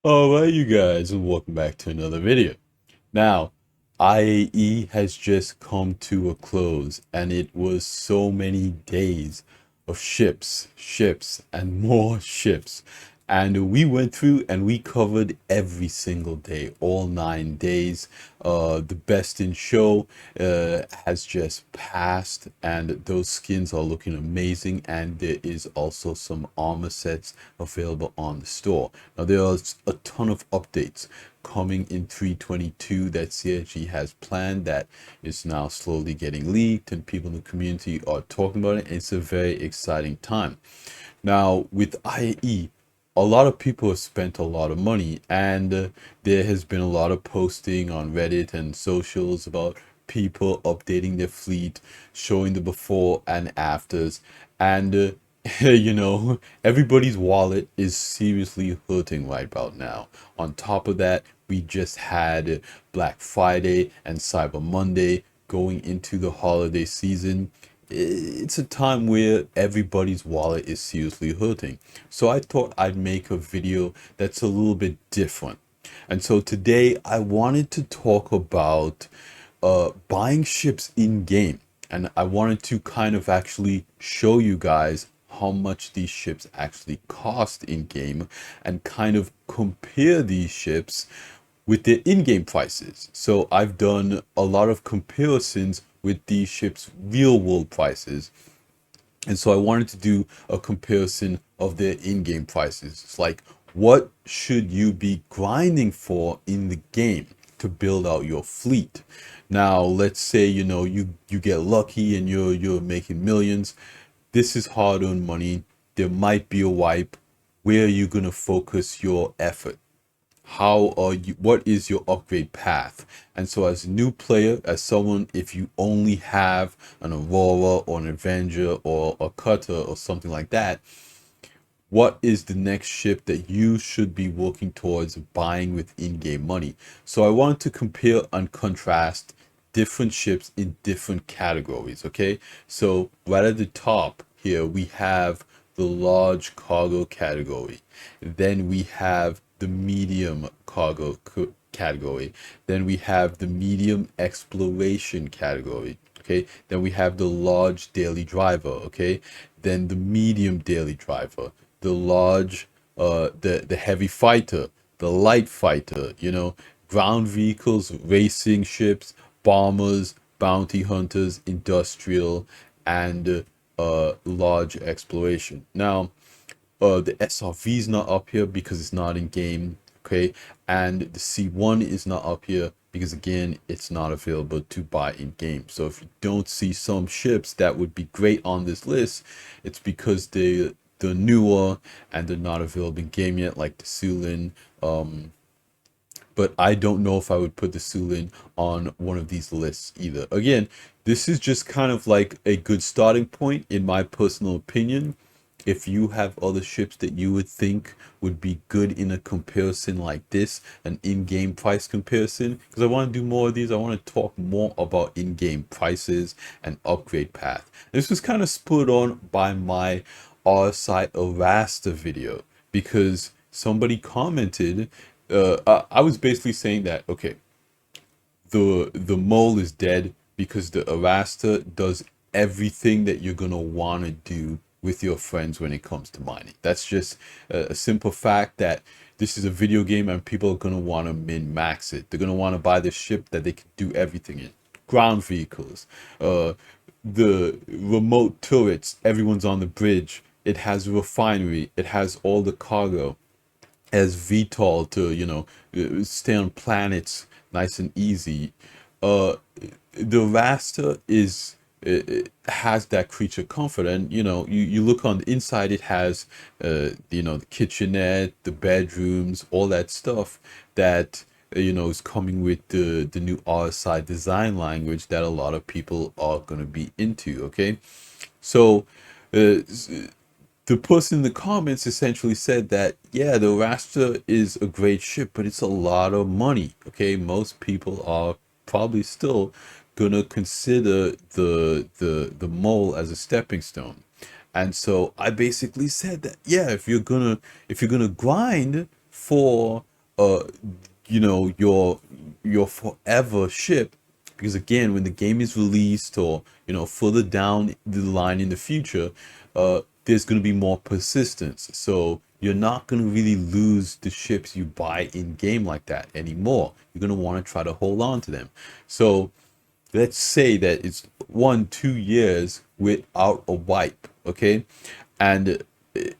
Alright, you guys, and welcome back to another video. Now, IAE has just come to a close, and it was so many days of ships, and more ships. And we went through and we covered every single day, all 9 days. The best in show has just passed, and those skins are looking amazing. And there is also some armor sets available on the store. Now, there are a ton of updates coming in 322 that CSG has planned that is now slowly getting leaked, and people in the community are talking about it. It's a very exciting time. Now, with IAE, a lot of people have spent a lot of money, and there has been a lot of posting on Reddit and socials about people updating their fleet, showing the before and afters, and everybody's wallet is seriously hurting right about now. On top of that, we just had Black Friday and Cyber Monday going into the holiday season. It's a time where everybody's wallet is seriously hurting. So I thought I'd make a video that's a little bit different. And so today I wanted to talk about buying ships in game. And I wanted to kind of actually show you guys how much these ships actually cost in game and kind of compare these ships with their in-game prices. So I've done a lot of comparisons with these ships' real-world prices. And so I wanted to do a comparison of their in-game prices. It's like, what should you be grinding for in the game to build out your fleet? Now, let's say, you get lucky and you're making millions. This is hard-earned money. There might be a wipe. Where are you going to focus your effort? How are you, what is your upgrade path? And so as a new player, as someone, if you only have an Aurora or an Avenger or a Cutter or something like that, what is the next ship that you should be working towards buying with in-game money? So I wanted to compare and contrast different ships in different categories. Okay, so right at the top here we have the large cargo category, then we have the medium cargo category, then we have the medium exploration category, okay, then we have the large daily driver, okay, then the medium daily driver, the large the heavy fighter, the light fighter, ground vehicles, racing ships, bombers, bounty hunters, industrial, and large exploration. Now, the SRV is not up here because it's not in game, okay? And the C1 is not up here because, again, it's not available to buy in game. So if you don't see some ships that would be great on this list, it's because they're newer and they're not available in game yet, like the Sulin. But I don't know if I would put the Sulin on one of these lists either. Again, this is just kind of like a good starting point in my personal opinion. If you have other ships that you would think would be good in a comparison like this, an in-game price comparison, because I want to do more of these. I want to talk more about in-game prices and upgrade path. This was kind of spurred on by my RSI Erasta video because somebody commented. I was basically saying that, okay, the mole is dead because the Arasta does everything that you're gonna want to do with your friends when it comes to mining. That's just a simple fact that this is a video game and people are gonna want to min-max it. They're gonna want to buy the ship that they can do everything in. Ground vehicles, the remote turrets, everyone's on the bridge. It has a refinery. It has all the cargo as VTOL to, stay on planets nice and easy. Uh, the Rasta is it has that creature comfort, and you look on the inside, it has the kitchenette, the bedrooms, all that stuff that is coming with the new RSI design language that a lot of people are going to be into. Okay, so uh, the person in the comments essentially said that, yeah, the Rasta is a great ship, but it's a lot of money. Okay, most people are probably still gonna consider the mole as a stepping stone. And so I basically said that, yeah, if you're gonna grind for uh your forever ship, because again, when the game is released, or further down the line in the future, there's going to be more persistence, so you're not going to really lose the ships you buy in game like that anymore. You're going to want to try to hold on to them. So let's say that it's 1 2 years without a wipe, okay, and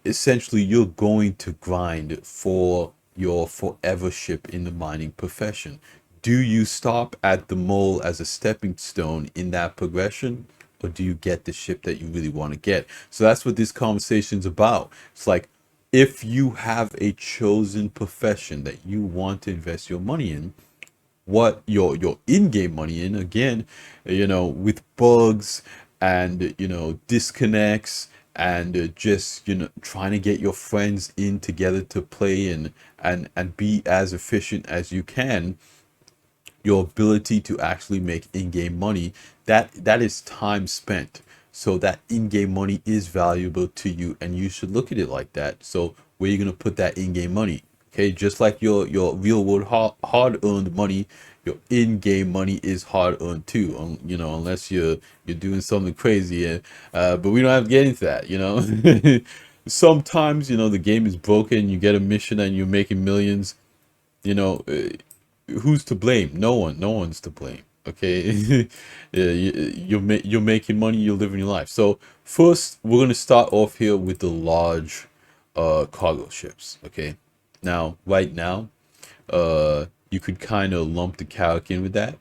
essentially you're going to grind for your forever ship in the mining profession. Do you stop at the mole as a stepping stone in that progression, or do you get the ship that you really want to get? So that's what this conversation is about. It's like, if you have a chosen profession that you want to invest your money in, what your in-game money in, again, with bugs and disconnects, and just trying to get your friends in together to play and be as efficient as you can, your ability to actually make in-game money, that is time spent. So that in-game money is valuable to you, and you should look at it like that. So where are you going to put that in-game money? Okay, just like your real world hard-earned money, your in-game money is hard-earned too. Unless you're doing something crazy, and but we don't have to get into that. Sometimes the game is broken, you get a mission and you're making millions. you know uh, who's to blame? No one's to blame. Okay. Yeah, you're making money, you're living your life. So first, we're going to start off here with the large cargo ships. Okay, now, right now, you could kind of lump the Calic in with that,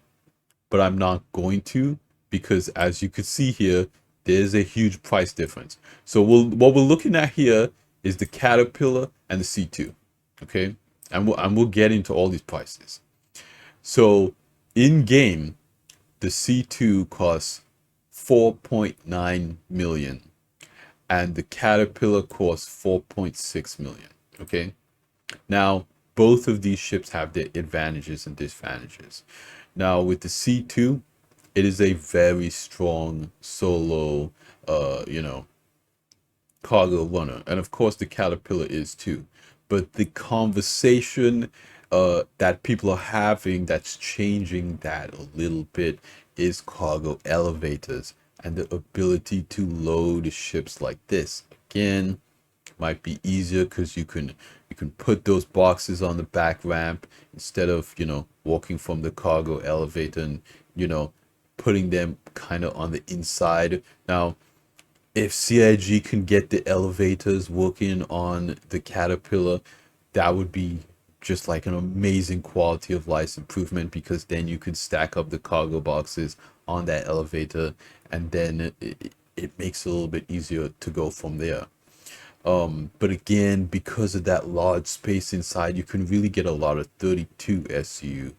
but I'm not going to, because as you could see here, there's a huge price difference. So what we're looking at here is the Caterpillar and the C2. Okay, and we'll get into all these prices. So in game, the C2 costs 4.9 million, and the Caterpillar costs 4.6 million. Okay, now both of these ships have their advantages and disadvantages. Now with the C2, it is a very strong solo, cargo runner, and of course the Caterpillar is too. But the conversation that people are having that's changing that a little bit is cargo elevators and the ability to load ships like this. Again, might be easier because you can put those boxes on the back ramp instead of walking from the cargo elevator, and putting them kind of on the inside. Now, if CIG can get the elevators working on the Caterpillar, that would be just like an amazing quality of life improvement, because then you could stack up the cargo boxes on that elevator, and then it makes it a little bit easier to go from there. But again, because of that large space inside, you can really get a lot of 32 SU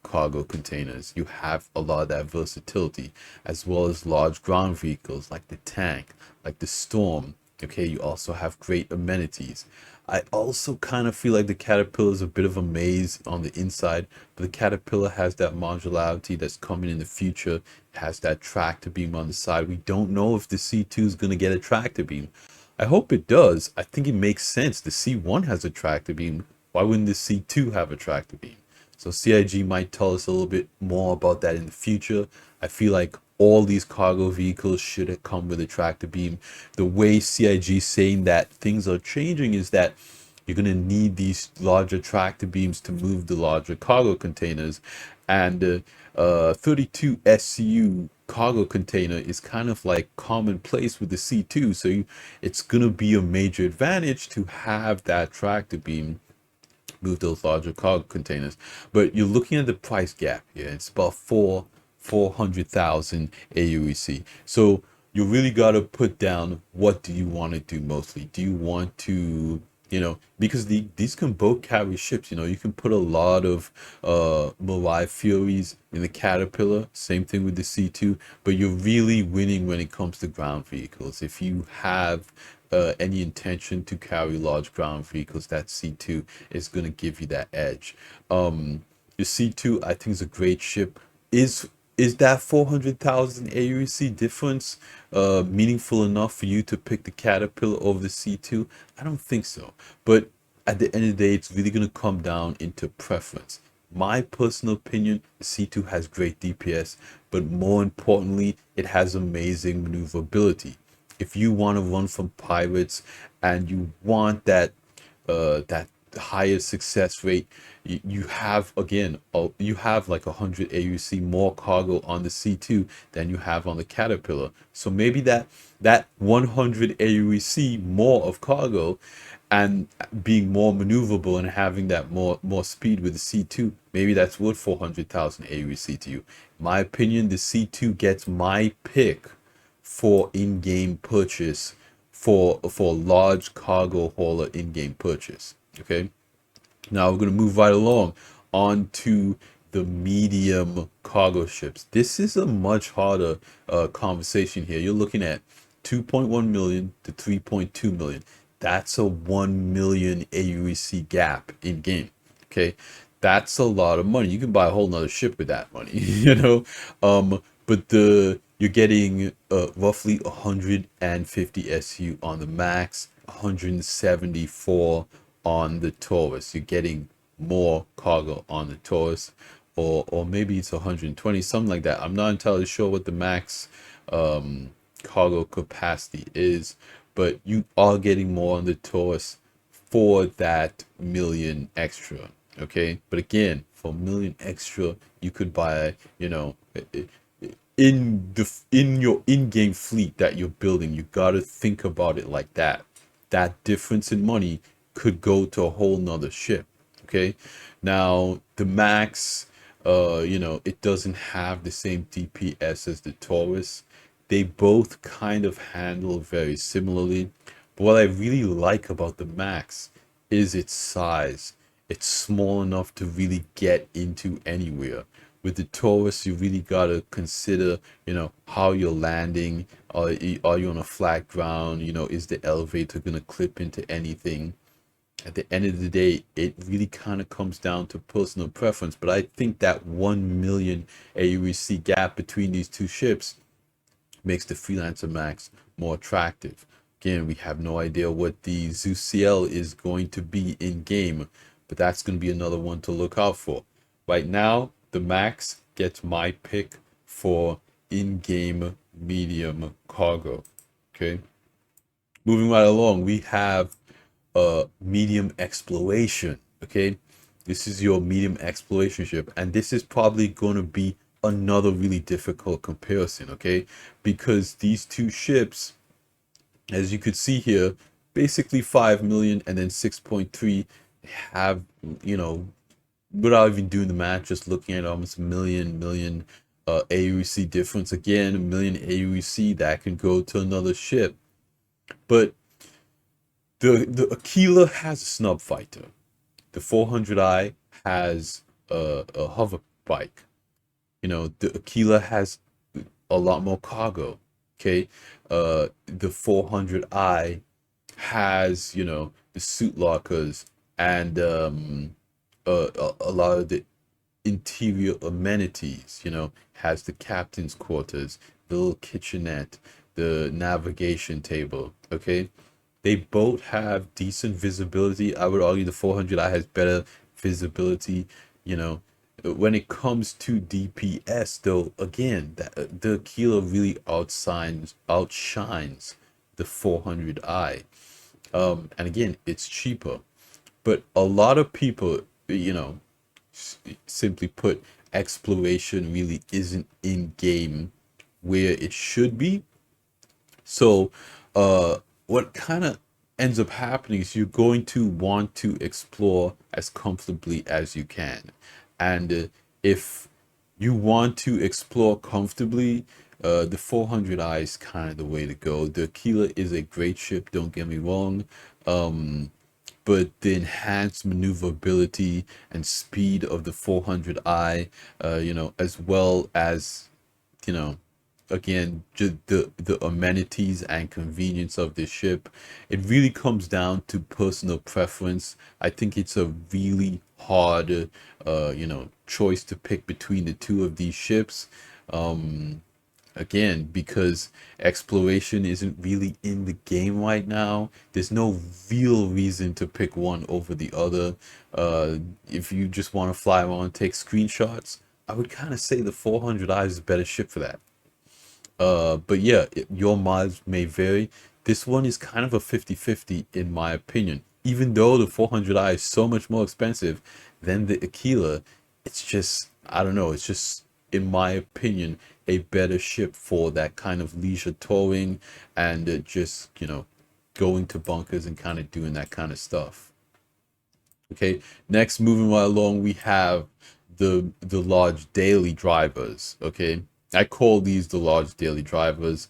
cargo containers. You have a lot of that versatility, as well as large ground vehicles like the tank, like the Storm. Okay, you also have great amenities. I also kind of feel like the Caterpillar is a bit of a maze on the inside, but the Caterpillar has that modularity that's coming in the future. It has that tractor beam on the side. We don't know if the C2 is going to get a tractor beam. I hope it does. I think it makes sense. The C1 has a tractor beam. Why wouldn't the C2 have a tractor beam? So CIG might tell us a little bit more about that in the future. I feel like all these cargo vehicles should have come with a tractor beam. The way CIG is saying that things are changing is that you're going to need these larger tractor beams to move the larger cargo containers. And 32 SCU cargo container is kind of like commonplace with the C2. So it's going to be a major advantage to have that tractor beam move those larger cargo containers. But you're looking at the price gap here. It's about 400,000 aUEC. So you really got to put down, what do you want to do mostly? Do you want to, because these can both carry ships. You can put a lot of Mirai Furies in the Caterpillar, same thing with the C2, but you're really winning when it comes to ground vehicles. If you have any intention to carry large ground vehicles, that C2 is going to give you that edge. The C2, I think, is a great ship. Is that 400,000 AUC difference meaningful enough for you to pick the Caterpillar over the C2? I don't think so. But at the end of the day, it's really going to come down into preference. My personal opinion, the C2 has great DPS, but more importantly, it has amazing maneuverability. If you want to run from pirates and you want that higher success rate, you have again, you have like 100 AUC more cargo on the C2 than you have on the Caterpillar. So maybe that 100 AUC more of cargo and being more maneuverable and having that more speed with the C2, maybe that's worth 400,000 AUC to you. In my opinion, the C2 gets my pick for in-game purchase, for large cargo hauler in-game purchase. Okay, now we're going to move right along on to the medium cargo ships. This is a much harder conversation here. You're looking at 2.1 million to 3.2 million. That's a 1 million AUEC gap in game. Okay, that's a lot of money. You can buy a whole nother ship with that money, you know. But you're getting roughly 150 SU on the max, 174 on the Taurus. You're getting more cargo on the Taurus, or maybe it's 120, something like that. I'm not entirely sure what the max cargo capacity is, but you are getting more on the Taurus for that million extra. Okay, but again, for a million extra, you could buy, you know, in your in-game fleet that you're building. You got to think about it like that. That difference in money could go to a whole nother ship. Okay, now the max, you know, it doesn't have the same DPS as the Taurus. They both kind of handle very similarly, but what I really like about the max is its size. It's small enough to really get into anywhere. With the Taurus, you really gotta consider, you know, how you're landing. Are you on a flat ground? You know, is the elevator gonna clip into anything? At the end of the day, it really kind of comes down to personal preference. But I think that 1 million AUEC gap between these two ships makes the Freelancer Max more attractive. Again, we have no idea what the Zeus CL is going to be in game, but that's going to be another one to look out for. Right now, the Max gets my pick for in-game medium cargo. Okay, moving right along, we have medium exploration. Okay, this is your medium exploration ship, and this is probably going to be another really difficult comparison. Okay, because these two ships, as you could see here, basically 5 million and then 6.3 have, you know, without even doing the math, just looking at almost a million AUC difference. Again, a million AUC that can go to another ship. But the Aquila has a snub fighter. The 400i has a hover bike. You know, the Aquila has a lot more cargo. Okay, the 400i has, you know, the suit lockers and a lot of the interior amenities. You know, has the captain's quarters, the little kitchenette, the navigation table. Okay, they both have decent visibility. I would argue the 400i has better visibility. You know, when it comes to DPS, though, again, the Aquila really outshines the 400i. And again, it's cheaper, but a lot of people, you know, simply put, exploration really isn't in game where it should be. So, what kind of ends up happening is you're going to want to explore as comfortably as you can. And if you want to explore comfortably, the 400i is kind of the way to go. The Aquila is a great ship, don't get me wrong. But the enhanced maneuverability and speed of the 400i, you know, as well as, you know, again, just the amenities and convenience of this ship, it really comes down to personal preference. I think it's a really hard you know, choice to pick between the two of these ships. again, because exploration isn't really in the game right now, there's no real reason to pick one over the other. If you just want to fly around and take screenshots, I would kind of say the 400i is a better ship for that. But yeah, your miles may vary. This one is kind of a 50-50 in my opinion. Even though the 400i is so much more expensive than the Aquila, it's just, I don't know, it's just, in my opinion, a better ship for that kind of leisure touring and just, going to bunkers and kind of doing that kind of stuff. Okay, next, moving right along, we have the large daily drivers. Okay, I call these the large daily drivers.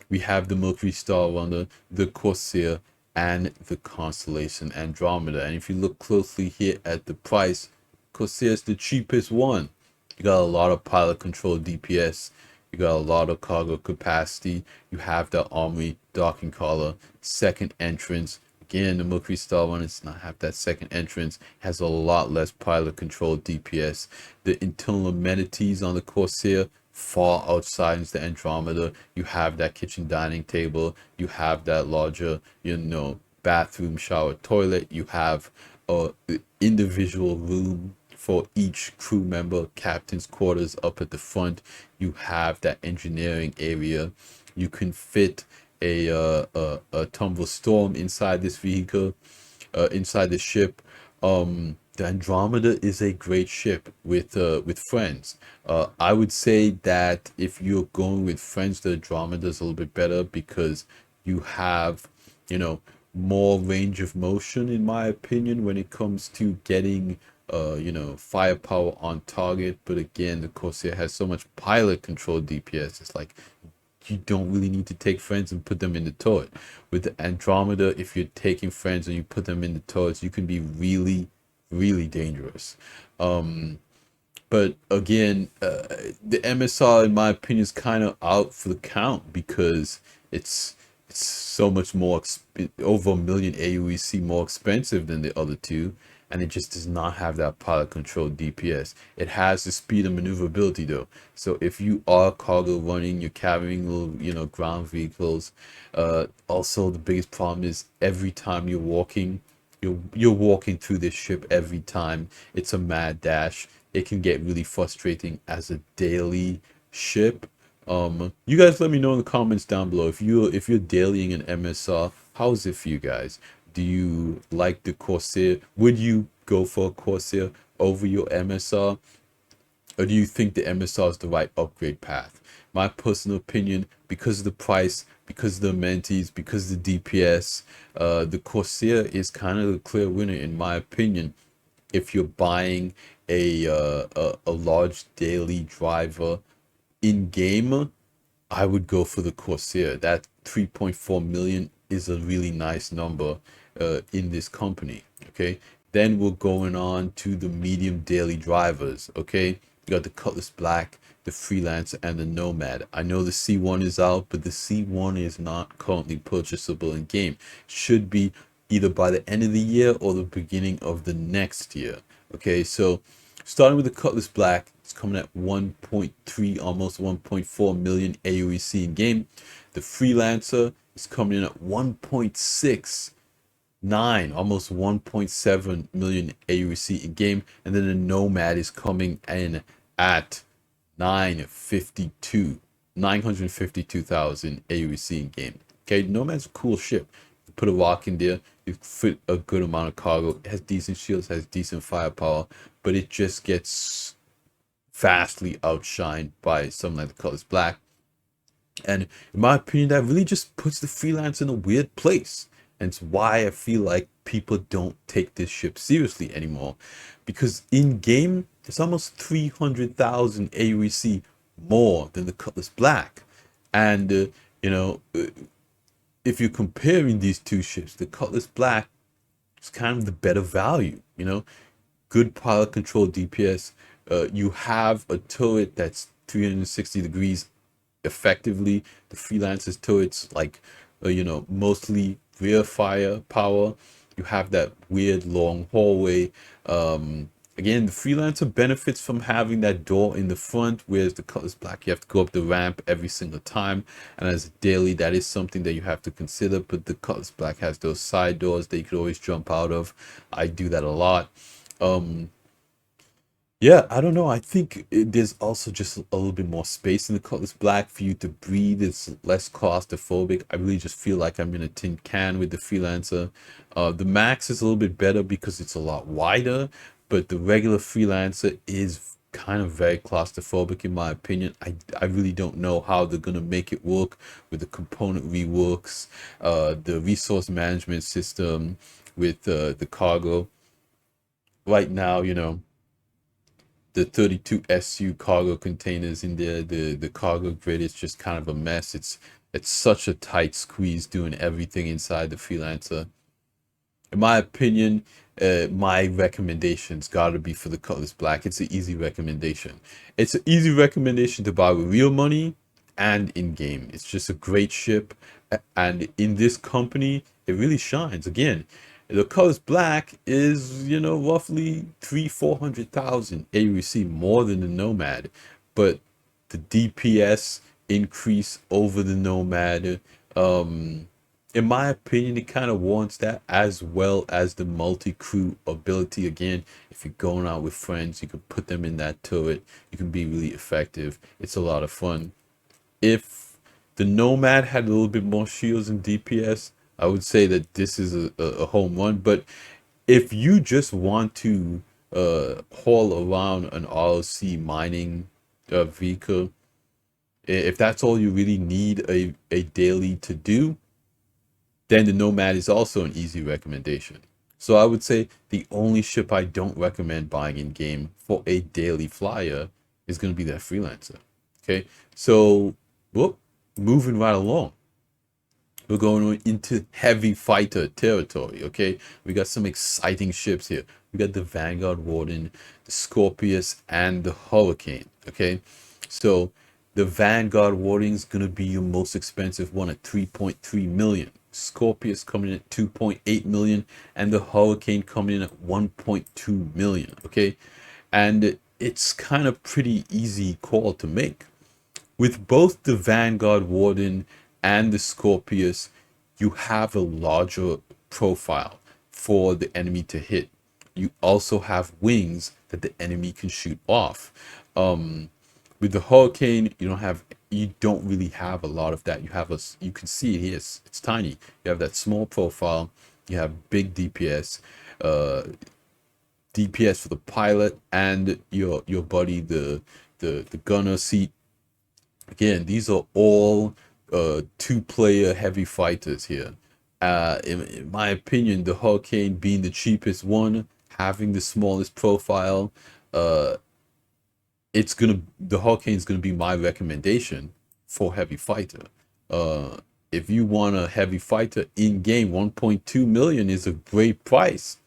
We have the Mercury Star Runner, the Corsair, and the Constellation Andromeda. And if you look closely here at the price, Corsair is the cheapest one. You got a lot of pilot control DPS. You got a lot of cargo capacity. You have the Armory docking collar, second entrance. Again, the Mercury Star one does not have that second entrance. Has a lot less pilot control DPS. The internal amenities on the Corsair far outside the Andromeda. You have that kitchen dining table. You have that larger, bathroom, shower, toilet. You have a individual room for each crew member, captain's quarters up at the front. You have that engineering area. You can fit a tumble storm inside this vehicle, inside the ship. The Andromeda is a great ship with friends. I would say that if you're going with friends, the Andromeda is a little bit better because you have, more range of motion, in my opinion, when it comes to getting firepower on target. But again, the Corsair has so much pilot control DPS. It's like you don't really need to take friends and put them in the turret. With the Andromeda, if you're taking friends and you put them in the turrets, you can be really, really dangerous. But again, the MSR, in my opinion, is kind of out for the count because it's so much more over a million aUEC more expensive than the other two, and it just does not have that pilot control DPS. It has the speed and maneuverability though. So if you are cargo running, you're carrying little, ground vehicles. Also, the biggest problem is every time you're walking, you're walking through this ship every time. It's a mad dash. It can get really frustrating as a daily ship. You guys let me know in the comments down below if you're dailying an MSR, how is it for you guys? Do you like the Corsair? Would you go for a Corsair over your MSR? Or do you think the MSR is the right upgrade path? My personal opinion, because of the price, because of the amenities, because of the DPS, the Corsair is kind of the clear winner in my opinion. If you're buying a large daily driver in game, I would go for the Corsair. That 3.4 million is a really nice number in this company. Okay, then we're going on to the medium daily drivers. Okay, you got the Cutlass Black, the Freelancer, and the Nomad. I know the C1 is out, but the C1 is not currently purchasable in game. Should be either by the end of the year or the beginning of the next year. Okay, so starting with the Cutlass Black, it's coming at 1.3, almost 1.4 million aUEC in game. The Freelancer is coming in at 1.69, almost 1.7 million aUEC in game. And then the Nomad is coming in at 952,000 aUEC in game. Okay, Nomad's a cool ship. You put a rock in there, you fit a good amount of cargo. It has decent shields, has decent firepower, but it just gets vastly outshined by something like the Cutlass Black. And in my opinion, that really just puts the Freelance in a weird place. And it's why I feel like people don't take this ship seriously anymore. Because in game, it's almost 300,000 aUEC more than the Cutlass Black. And, if you're comparing these two ships, the Cutlass Black is kind of the better value, good pilot control DPS. You have a turret that's 360 degrees effectively. The Freelancer's turret's like, mostly rear fire power. You have that weird long hallway. Again, the freelancer benefits from having that door in the front, whereas the Cutlass Black, you have to go up the ramp every single time. And as a daily, that is something that you have to consider. But the Cutlass Black has those side doors that you could always jump out of. I do that a lot. Um, yeah, I don't know. I think there's also just a little bit more space in the Cutlass Black for you to breathe. It's less claustrophobic. I really just feel like I'm in a tin can with the Freelancer. The Max is a little bit better because it's a lot wider, but the regular Freelancer is kind of very claustrophobic in my opinion. I really don't know how they're gonna make it work with the component reworks, the resource management system with the cargo. Right now, the 32 SU cargo containers in there. The cargo grid is just kind of a mess. It's such a tight squeeze doing everything inside the Freelancer. In my opinion, my recommendation's got to be for the Cutlass Black. It's an easy recommendation. It's an easy recommendation to buy with real money and in game. It's just a great ship, and in this company, it really shines. Again, the Cutlass Black is roughly 400,000 AUC more than the Nomad, but the DPS increase over the Nomad. In my opinion, it kind of warrants that, as well as the multi-crew ability. Again, if you're going out with friends, you can put them in that turret. You can be really effective. It's a lot of fun. If the Nomad had a little bit more shields and DPS, I would say that this is a home run. But if you just want to haul around an ROC mining vehicle, if that's all you really need a daily to do, then the Nomad is also an easy recommendation. So I would say the only ship I don't recommend buying in game for a daily flyer is going to be that Freelancer. Okay, so whoop, moving right along. We're going into heavy fighter territory. Okay, we got some exciting ships here. We got the Vanguard Warden, the Scorpius, and the Hurricane. Okay, so the Vanguard Warden is gonna be your most expensive one at 3.3 million. Scorpius coming in at 2.8 million, and the Hurricane coming in at 1.2 million. Okay, and it's kind of pretty easy call to make. With both the Vanguard Warden and the Scorpius, you have a larger profile for the enemy to hit. You also have wings that the enemy can shoot off. With the Hurricane, you don't really have a lot of that. You can see it here, it's tiny. You have that small profile, you have big DPS, DPS for the pilot and your buddy, the gunner seat. Again, these are all two-player heavy fighters here. In my opinion, the Hurricane being the cheapest one, having the smallest profile, uh, the Hurricane's gonna be my recommendation for heavy fighter. If you want a heavy fighter in game, 1.2 million is a great price.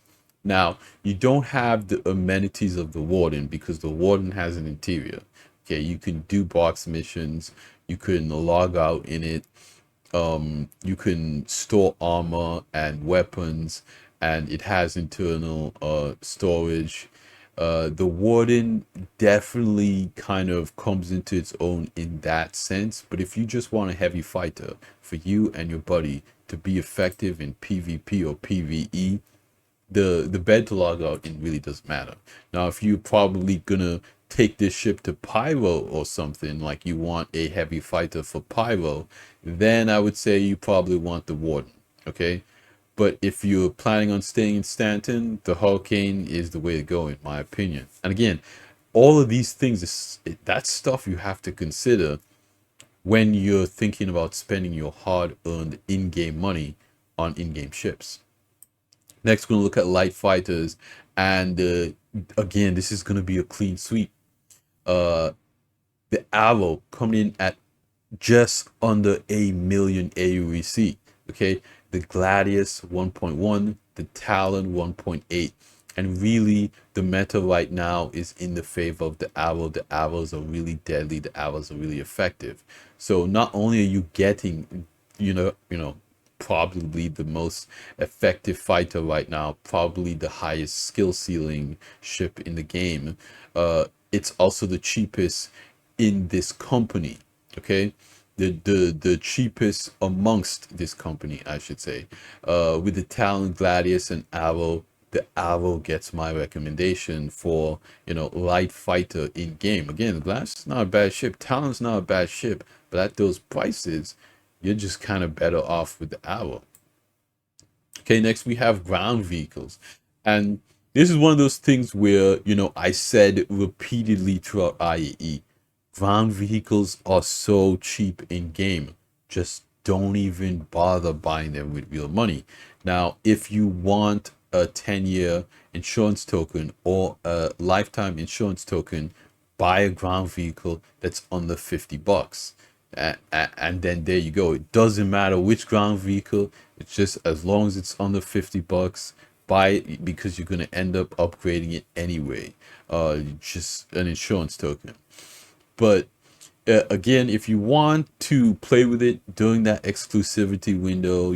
Now, you don't have the amenities of the Warden because the Warden has an interior. Okay, you can do box missions, you can log out in it, you can store armor and weapons, and it has internal storage. The Warden definitely kind of comes into its own in that sense, but if you just want a heavy fighter for you and your buddy to be effective in PvP or PvE, the bed to log out in really doesn't matter. Now, if you're probably gonna take this ship to Pyro or something, like you want a heavy fighter for Pyro, then I would say you probably want the Warden. Okay, but if you're planning on staying in Stanton, the Hurricane is the way to go, in my opinion. And again, all of these things, that's stuff you have to consider when you're thinking about spending your hard-earned in-game money on in-game ships. Next, we're going to look at light fighters. And again, this is going to be a clean sweep. The Arrow coming in at just under a million AUEC. Okay, the Gladius 1.1, the Talon 1.8, and really the meta right now is in the favor of the Arrow. The arrows are really deadly, the arrows are really effective. So not only are you getting probably the most effective fighter right now, probably the highest skill ceiling ship in the game. It's also the cheapest in this company. Okay, the cheapest amongst this company, I should say. With the Talon, Gladius, and Arrow, the Arrow gets my recommendation for, light fighter in game. Again, Gladius is not a bad ship, Talon's not a bad ship, but at those prices, you're just kind of better off with the Arrow. Okay, next we have ground vehicles. And this is one of those things where, I said repeatedly throughout IAE, ground vehicles are so cheap in game. Just don't even bother buying them with real money. Now, if you want a 10-year insurance token or a lifetime insurance token, buy a ground vehicle that's under $50. And then there you go. It doesn't matter which ground vehicle. It's just as long as it's under $50, buy it, because you're going to end up upgrading it anyway. Just an insurance token. But again, if you want to play with it during that exclusivity window,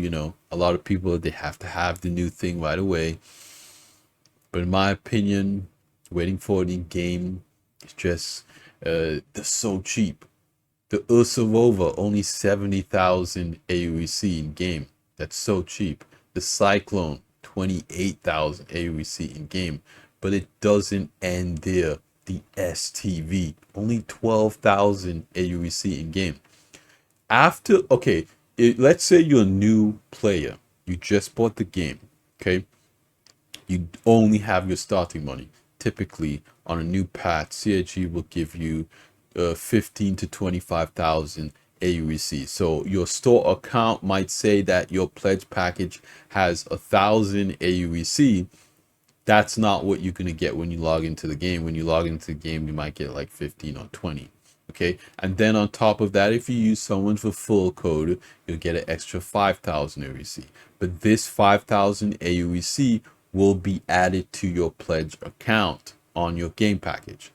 a lot of people, they have to have the new thing right away. But in my opinion, waiting for it in game is just they're so cheap. The Ursa Rover, only 70,000 aUEC in game. That's so cheap. The Cyclone, 28,000 aUEC in game. But it doesn't end there. The STV, only 12,000 aUEC in game. Okay, let's say you're a new player. You just bought the game, okay? You only have your starting money. Typically, on a new patch, CIG will give you 15 to 25,000 aUEC. So your store account might say that your pledge package has 1,000 aUEC. That's not what you're going to get when you log into the game. When you log into the game, you might get like 15 or 20. Okay. And then on top of that, if you use someone's referral code, you'll get an extra 5,000 aUEC. But this 5,000 aUEC will be added to your pledge account on your game package.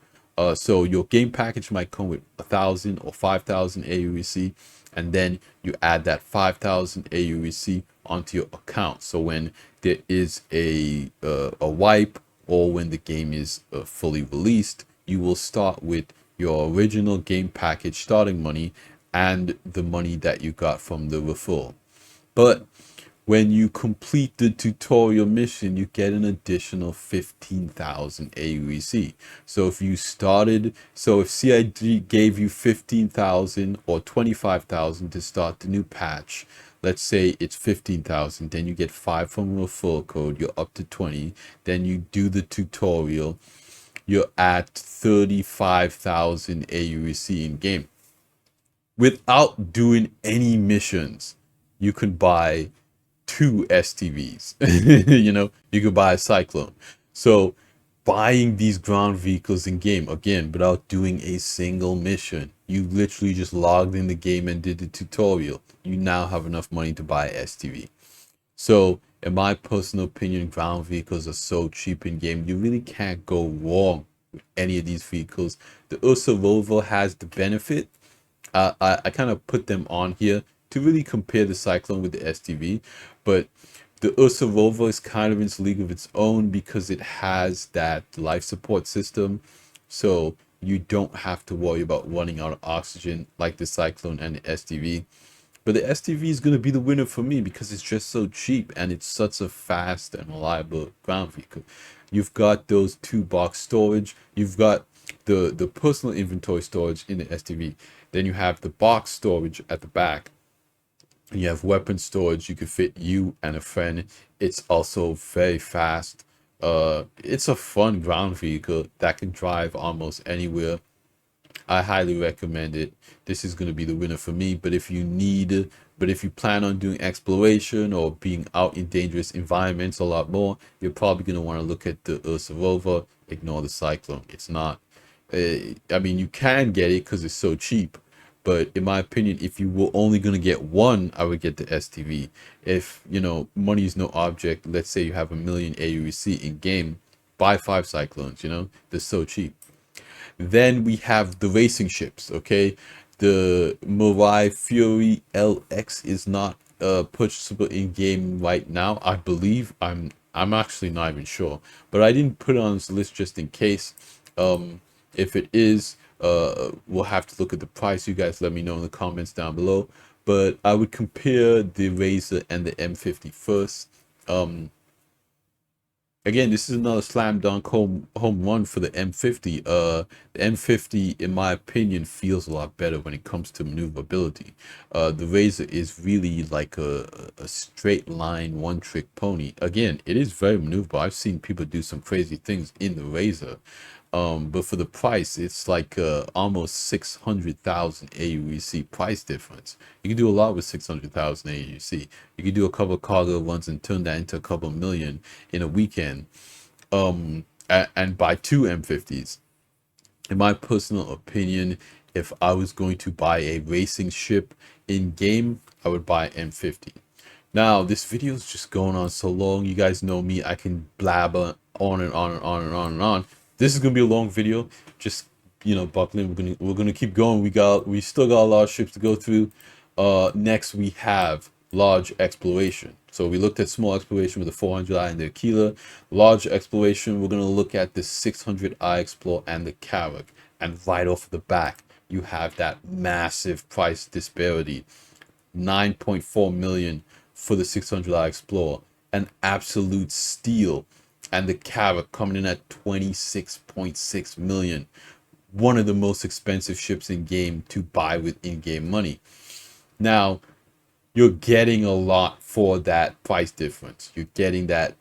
So your game package might come with 1,000 or 5,000 aUEC, and then you add that 5,000 aUEC onto your account. So when there is a wipe, or when the game is fully released, you will start with your original game package starting money and the money that you got from the referral. But when you complete the tutorial mission, you get an additional 15,000 aUEC. So if CIG gave you 15,000 or 25,000 to start the new patch, let's say it's 15,000, then you get 5 from referral code, you're up to 20, then you do the tutorial, you're at 35,000 aUEC in game. Without doing any missions, you could buy 2 STVs. You could buy a Cyclone. So buying these ground vehicles in game, again, without doing a single mission, you literally just logged in the game and did the tutorial, you now have enough money to buy STV. So in my personal opinion, ground vehicles are so cheap in game, you really can't go wrong with any of these vehicles. The Ursa Rover has the benefit. I kind of put them on here to really compare the Cyclone with the STV, but the Ursa Rover is kind of in its league of its own because it has that life support system, so you don't have to worry about running out of oxygen like the Cyclone and the STV. But the STV is going to be the winner for me because it's just so cheap and it's such a fast and reliable ground vehicle. You've got those 2-box storage, you've got the personal inventory storage in the STV, then you have the box storage at the back, and you have weapon storage. You could fit you and a friend. It's also very fast. It's a fun ground vehicle that can drive almost anywhere. I highly recommend it. This is going to be the winner for me. But if you plan on doing exploration or being out in dangerous environments a lot more, you're probably going to want to look at the Ursa Rover. Ignore the Cyclone. It's not. You can get it because it's so cheap. But in my opinion, if you were only going to get one, I would get the STV. If, money is no object, let's say you have 1 million aUEC in game, buy 5 Cyclones, they're so cheap. Then we have the racing ships, okay? The Mirai Fury LX is not purchasable in game right now. I believe I'm actually not even sure, but I didn't put it on this list just in case. If it is, we'll have to look at the price. You guys let me know in the comments down below. But I would compare the Razer and the M50 first. Again, this is another slam dunk home run for the M50. The M50, in my opinion, feels a lot better when it comes to maneuverability. The Razor is really like a straight line, one trick pony. Again, it is very maneuverable. I've seen people do some crazy things in the Razor. But for the price, it's like almost 600,000 AUEC price difference. You can do a lot with 600,000 AUEC. You can do a couple of cargo runs and turn that into a couple million in a weekend. And buy two M50s. In my personal opinion, if I was going to buy a racing ship in game, I would buy M50. Now, this video is just going on so long. You guys know me. I can blabber on and on and on and on and on. This is gonna be a long video. Just, buckle in. We're gonna keep going. We still got a lot of ships to go through. Next we have large exploration. So we looked at small exploration with the 400i and the Aquila. Large exploration, we're gonna look at the 600i Explore and the Carrack. And right off the back, you have that massive price disparity. 9.4 million for the 600i Explorer, an absolute steal. And the Carrack coming in at 26.6 million. One of the most expensive ships in game to buy with in-game money. Now, you're getting a lot for that price difference. You're getting that,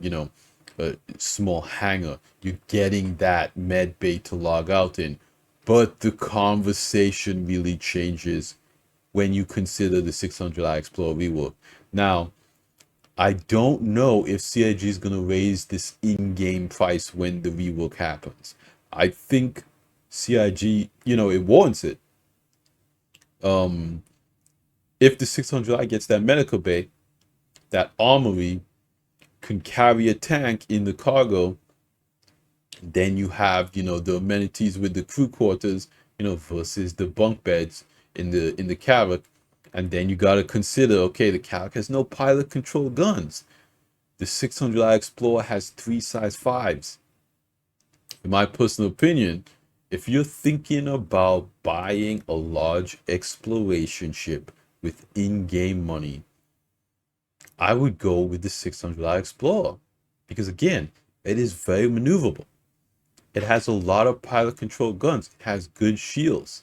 small hangar. You're getting that med bay to log out in. But the conversation really changes when you consider the 600i Explorer rework. Now, I don't know if CIG is going to raise this in-game price when the rework happens. I think CIG, it warrants it. If the 600i gets that medical bay, that armory can carry a tank in the cargo, then you have, the amenities with the crew quarters, versus the bunk beds in the Carrack. And then you got to consider, okay, the Carrack has no pilot control guns. The 600i Explorer has 3 size 5s. In my personal opinion, if you're thinking about buying a large exploration ship with in-game money, I would go with the 600i Explorer. Because again, it is very maneuverable. It has a lot of pilot control guns. It has good shields,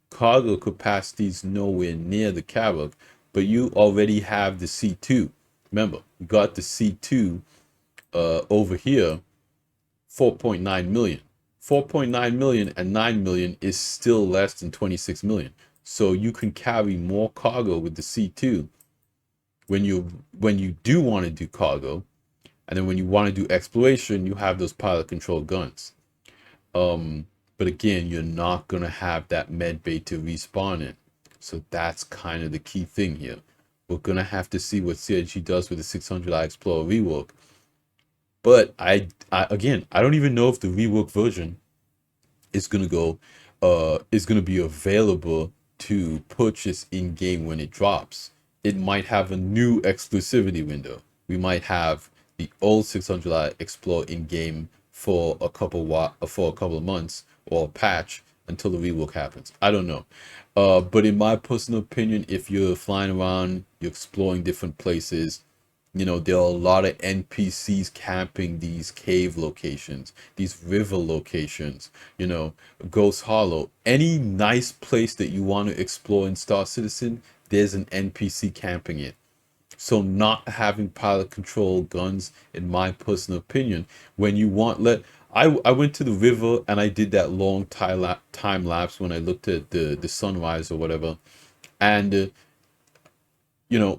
Cargo capacity is nowhere near the Carrack, but you already have the C2. Remember, you got the C2 over here, 4.9 million. 4.9 million and 9 million is still less than 26 million. So you can carry more cargo with the C2 when you do want to do cargo, and then when you want to do exploration, you have those pilot control guns. But again, you're not going to have that med bay to respawn in. So that's kind of the key thing here. We're going to have to see what CIG does with the 600i Explorer rework. But I don't even know if the rework version is going to be available to purchase in game when it drops. It might have a new exclusivity window. We might have the old 600i Explorer in game for a couple of months, or a patch until the rework happens. I don't know. But in my personal opinion, if you're flying around, you're exploring different places, there are a lot of NPCs camping these cave locations, these river locations, Ghost Hollow. Any nice place that you want to explore in Star Citizen, there's an NPC camping it. So not having pilot control guns, in my personal opinion, when you want, I went to the river and I did that long time lapse when I looked at the sunrise or whatever. And,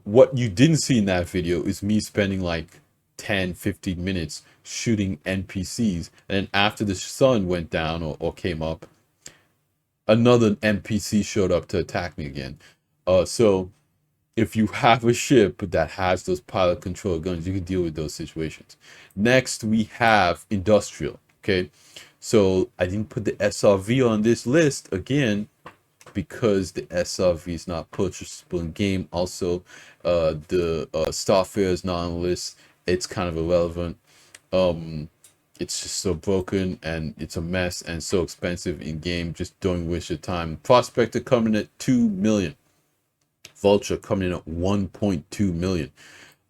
what you didn't see in that video is me spending like 10, 15 minutes shooting NPCs. And then after the sun went down or came up, another NPC showed up to attack me again. So if you have a ship that has those pilot control guns, you can deal with those situations. Next, we have industrial. Okay, so I didn't put the SRV on this list again, because the SRV is not purchasable in game. Also, the Starfare is not on the list. It's kind of irrelevant. It's just so broken and it's a mess and so expensive in game. Just don't waste your time. Prospector coming at 2 million. Vulture coming in at 1.2 million.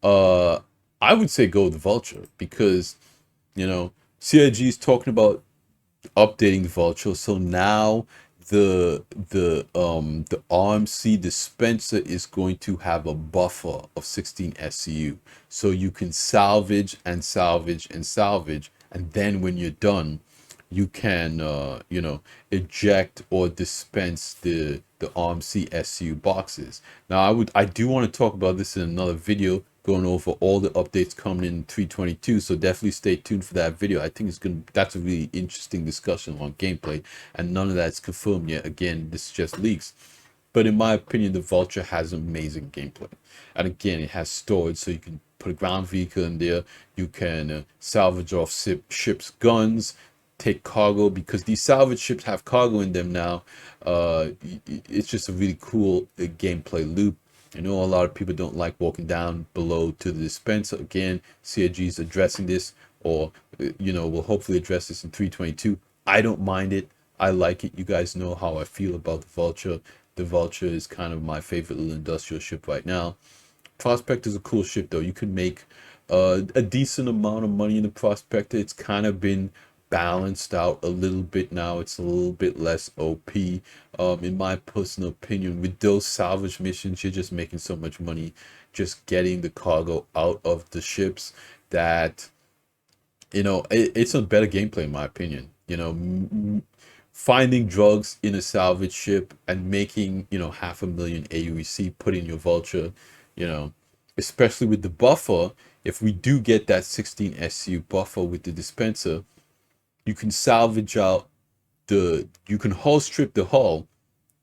Uh, I would say go with the Vulture because, you know, CIG is talking about updating the Vulture. So now the RMC dispenser is going to have a buffer of 16 SCU. So you can salvage and salvage and salvage, and then when you're done, you can eject or dispense the RMC SCU boxes. Now I do want to talk about this in another video, going over all the updates coming in 322, so definitely stay tuned for that video. I think that's a really interesting discussion on gameplay, and none of that's confirmed yet. Again, this is just leaks, but in my opinion, the Vulture has amazing gameplay, and again, it has storage, so you can put a ground vehicle in there. You can salvage off ships' guns, take cargo, because these salvage ships have cargo in them now. It's just a really cool gameplay loop. I know a lot of people don't like walking down below to the dispenser. Again, CIG is addressing this, or will hopefully address this in 322. I don't mind it. I like it. You guys know how I feel about the Vulture. The Vulture is kind of my favorite little industrial ship right now. Prospector is a cool ship though. You can make a decent amount of money in the Prospector. It's kind of been balanced out a little bit now. It's a little bit less OP, in my personal opinion. With those salvage missions, you're just making so much money just getting the cargo out of the ships that it's a better gameplay in my opinion. Finding drugs in a salvage ship and making 500,000 aUEC, put in your Vulture, especially with the buffer. If we do get that 16 SCU buffer with the dispenser, you can salvage out you can hull strip the hull,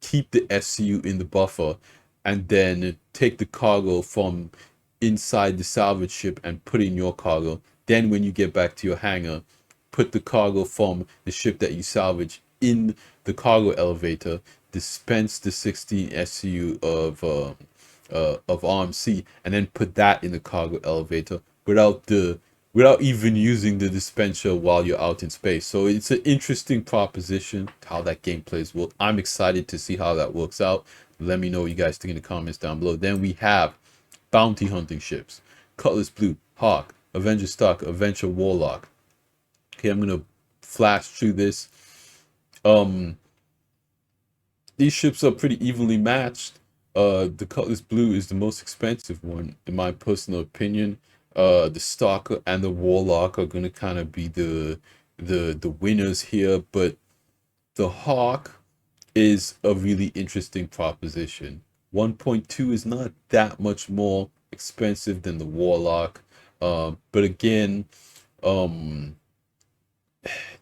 keep the SCU in the buffer, and then take the cargo from inside the salvage ship and put in your cargo. Then when you get back to your hangar, put the cargo from the ship that you salvage in the cargo elevator, dispense the 16 SCU of RMC, and then put that in the cargo elevator without even using the dispenser while you're out in space. So it's an interesting proposition how that game plays. Well, I'm excited to see how that works out. Let me know what you guys think in the comments down below. Then we have bounty hunting ships: Cutlass Blue, Hawk, Avenger Stalker, Avenger Warlock. Okay, I'm gonna flash through this. These ships are pretty evenly matched. The Cutlass Blue is the most expensive one, in my personal opinion. The Stalker and the Warlock are gonna kind of be the winners here, but the Hawk is a really interesting proposition. 1.2 is not that much more expensive than the Warlock, but again,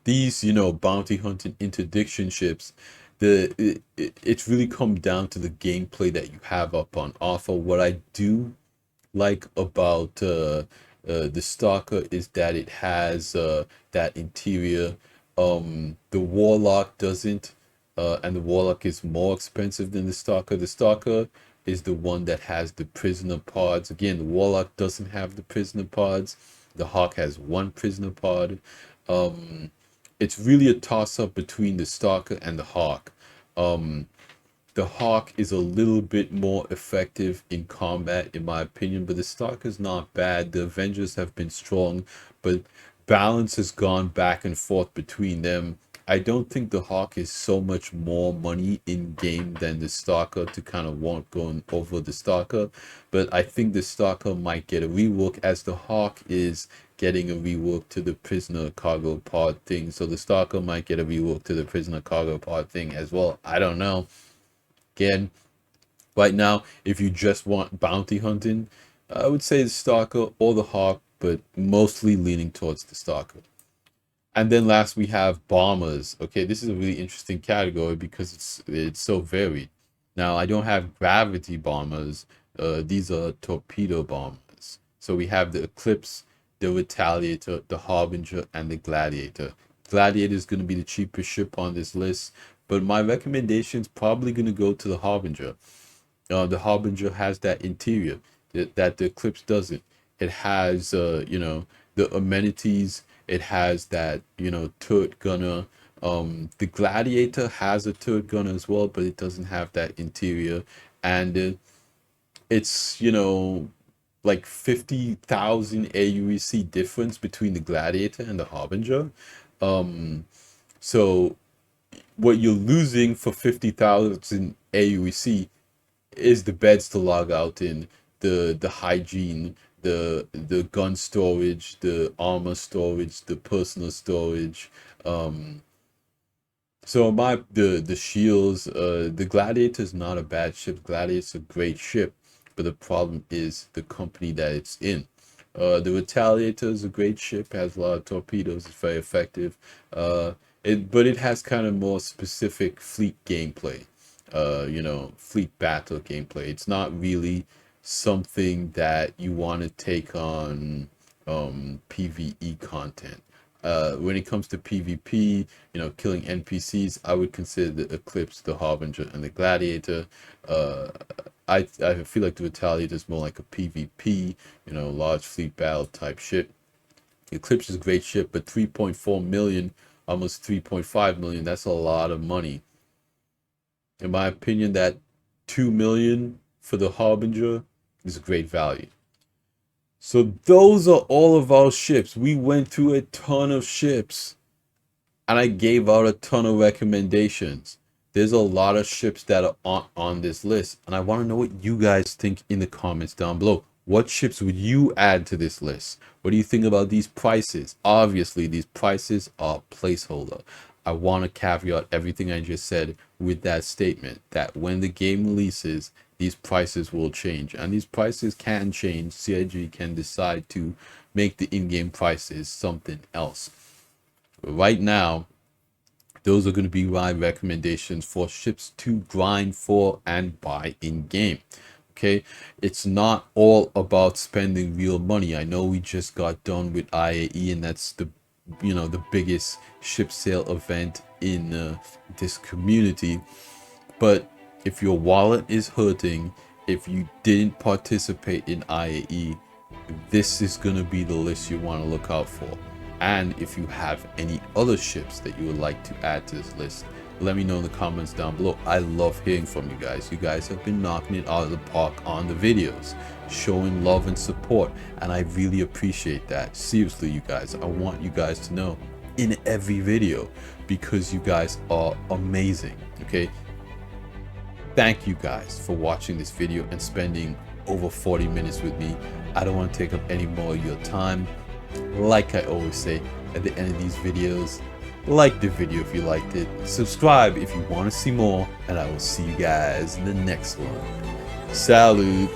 these bounty hunting interdiction ships, it's really come down to the gameplay that you have up on offer. What I do like about the Stalker is that it has that interior. The Warlock doesn't, and the Warlock is more expensive than the Stalker. The Stalker is the one that has the prisoner pods. Again, the Warlock doesn't have the prisoner pods. The Hawk has one prisoner pod. It's really a toss-up between the Stalker and the Hawk. The Hawk is a little bit more effective in combat, in my opinion, but the Stalker is not bad. The Avengers have been strong, but balance has gone back and forth between them. I don't think the Hawk is so much more money in game than the Stalker to kind of want going over the Stalker, but I think the Stalker might get a rework, as the Hawk is getting a rework to the prisoner cargo pod thing. So the Stalker might get a rework to the prisoner cargo pod thing as well. I don't know. Again, right now, if you just want bounty hunting, I would say the Stalker or the Hawk, but mostly leaning towards the Stalker. And then last we have bombers. Okay, this is a really interesting category because it's so varied. Now, I don't have gravity bombers. These are torpedo bombers. So we have the Eclipse, the Retaliator, the Harbinger, and the Gladiator. Gladiator is going to be the cheapest ship on this list but my recommendation is probably going to go to the Harbinger. The Harbinger has that interior that the Eclipse doesn't. It has, the amenities. It has that, turret gunner. The Gladiator has a turret gunner as well, but it doesn't have that interior. And it's, like 50,000 aUEC difference between the Gladiator and the Harbinger. So what you're losing for 50,000 aUEC is the beds to log out in, the hygiene, the gun storage, the armor storage, the personal storage. So the shields, the Gladiator is not a bad ship. Gladiator's a great ship, but the problem is the company that it's in. The Retaliator is a great ship, has a lot of torpedoes, it's very effective. But it has kind of more specific fleet gameplay, fleet battle gameplay. It's not really something that you want to take on PvE content. When it comes to PvP, killing NPCs, I would consider the Eclipse, the Harbinger, and the Gladiator. I feel like the Retaliator is more like a PvP, large fleet battle type ship. Eclipse is a great ship, but 3.4 million, almost 3.5 million, that's a lot of money. In my opinion, that 2 million for the Harbinger is a great value. So those are all of our ships. We went through a ton of ships, and I gave out a ton of recommendations. There's a lot of ships that are on this list, and I want to know what you guys think in the comments down below. What ships would you add to this list? What do you think about these prices? Obviously, these prices are placeholder. I want to caveat everything I just said with that statement that when the game releases, these prices will change, and these prices can change. CIG can decide to make the in-game prices something else. Right now, those are going to be my recommendations for ships to grind for and buy in-game. Okay, it's not all about spending real money. I know we just got done with IAE, and that's the biggest ship sale event in this community. But if your wallet is hurting, if you didn't participate in IAE, this is going to be the list you want to look out for. And if you have any other ships that you would like to add to this list, let me know in the comments down below. I love hearing from you guys. You guys have been knocking it out of the park on the videos, showing love and support, and I really appreciate that. Seriously, you guys, I want you guys to know in every video, because you guys are amazing. Okay, thank you guys for watching this video and spending over 40 minutes with me. I don't want to take up any more of your time. Like I always say at the end of these videos, like the video if you liked it, subscribe if you want to see more, and I will see you guys in the next one. Salute.